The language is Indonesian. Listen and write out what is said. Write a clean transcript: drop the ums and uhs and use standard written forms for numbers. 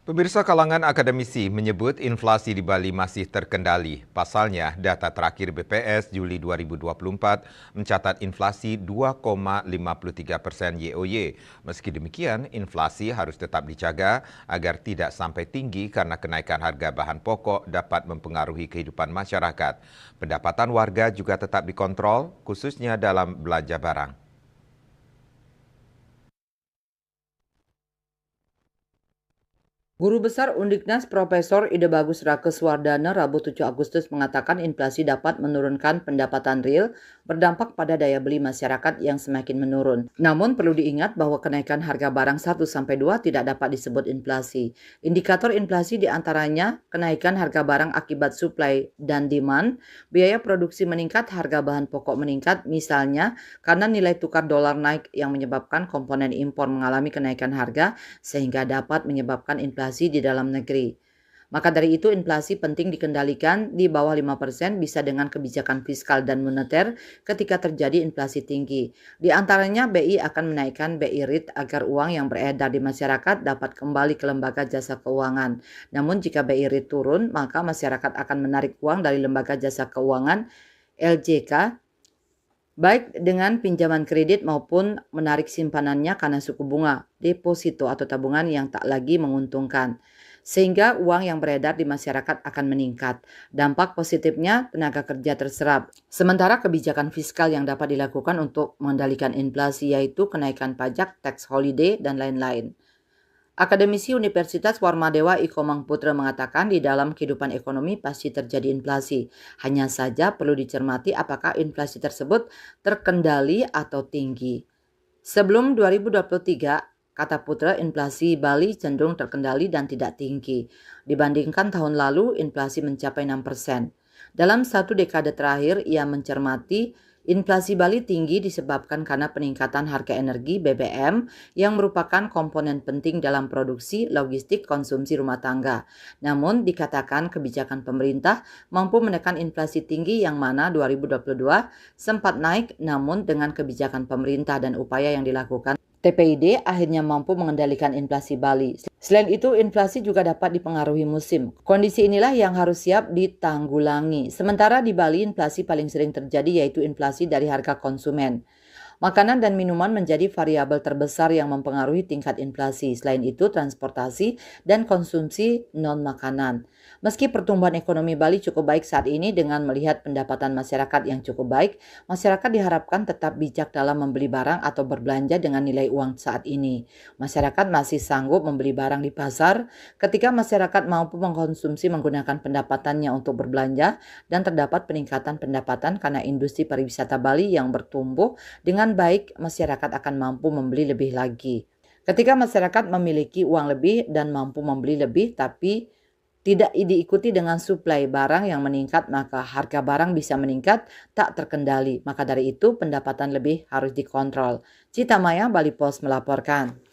Pemirsa, kalangan akademisi menyebut inflasi di Bali masih terkendali. Pasalnya, data terakhir BPS Juli 2024 mencatat inflasi 2,53% YoY. Meski demikian, inflasi harus tetap dijaga agar tidak sampai tinggi karena kenaikan harga bahan pokok dapat mempengaruhi kehidupan masyarakat. Pendapatan warga juga tetap dikontrol, khususnya dalam belanja barang. Guru Besar Undiknas Profesor Ide Bagus Rakeswardana Rabu 7 Agustus mengatakan inflasi dapat menurunkan pendapatan real berdampak pada daya beli masyarakat yang semakin menurun. Namun perlu diingat bahwa kenaikan harga barang 1-2 tidak dapat disebut inflasi. Indikator inflasi diantaranya kenaikan harga barang akibat supply dan demand, biaya produksi meningkat, harga bahan pokok meningkat, misalnya karena nilai tukar dolar naik yang menyebabkan komponen impor mengalami kenaikan harga sehingga dapat menyebabkan inflasi di dalam negeri. Maka dari itu inflasi penting dikendalikan di bawah 5% bisa dengan kebijakan fiskal dan moneter ketika terjadi inflasi tinggi. Di antaranya BI akan menaikkan BI rate agar uang yang beredar di masyarakat dapat kembali ke lembaga jasa keuangan. Namun jika BI rate turun, maka masyarakat akan menarik uang dari lembaga jasa keuangan LJK baik dengan pinjaman kredit maupun menarik simpanannya karena suku bunga, deposito atau tabungan yang tak lagi menguntungkan. Sehingga uang yang beredar di masyarakat akan meningkat. Dampak positifnya tenaga kerja terserap. Sementara kebijakan fiskal yang dapat dilakukan untuk mengendalikan inflasi yaitu kenaikan pajak, tax holiday, dan lain-lain. Akademisi Universitas Warmadewa Iko Mangputra mengatakan di dalam kehidupan ekonomi pasti terjadi inflasi. Hanya saja perlu dicermati apakah inflasi tersebut terkendali atau tinggi. Sebelum 2023, kata Putra, inflasi Bali cenderung terkendali dan tidak tinggi. Dibandingkan tahun lalu, inflasi mencapai 6%. Dalam satu dekade terakhir, ia mencermati inflasi Bali tinggi disebabkan karena peningkatan harga energi BBM yang merupakan komponen penting dalam produksi, logistik, konsumsi rumah tangga. Namun dikatakan kebijakan pemerintah mampu menekan inflasi tinggi yang mana 2022 sempat naik, namun dengan kebijakan pemerintah dan upaya yang dilakukan TPID akhirnya mampu mengendalikan inflasi Bali. Selain itu, inflasi juga dapat dipengaruhi musim. Kondisi inilah yang harus siap ditanggulangi. Sementara di Bali, inflasi paling sering terjadi yaitu inflasi dari harga konsumen. Makanan dan minuman menjadi variabel terbesar yang mempengaruhi tingkat inflasi. Selain itu, transportasi dan konsumsi non-makanan. Meski pertumbuhan ekonomi Bali cukup baik saat ini dengan melihat pendapatan masyarakat yang cukup baik, masyarakat diharapkan tetap bijak dalam membeli barang atau berbelanja dengan nilai uang saat ini. Masyarakat masih sanggup membeli barang di pasar ketika masyarakat mampu mengkonsumsi menggunakan pendapatannya untuk berbelanja dan terdapat peningkatan pendapatan karena industri pariwisata Bali yang bertumbuh dengan baik, masyarakat akan mampu membeli lebih lagi. Ketika masyarakat memiliki uang lebih dan mampu membeli lebih, tapi tidak diikuti dengan suplai barang yang meningkat, maka harga barang bisa meningkat tak terkendali. Maka dari itu pendapatan lebih harus dikontrol. Cita Maya, Bali Pos melaporkan.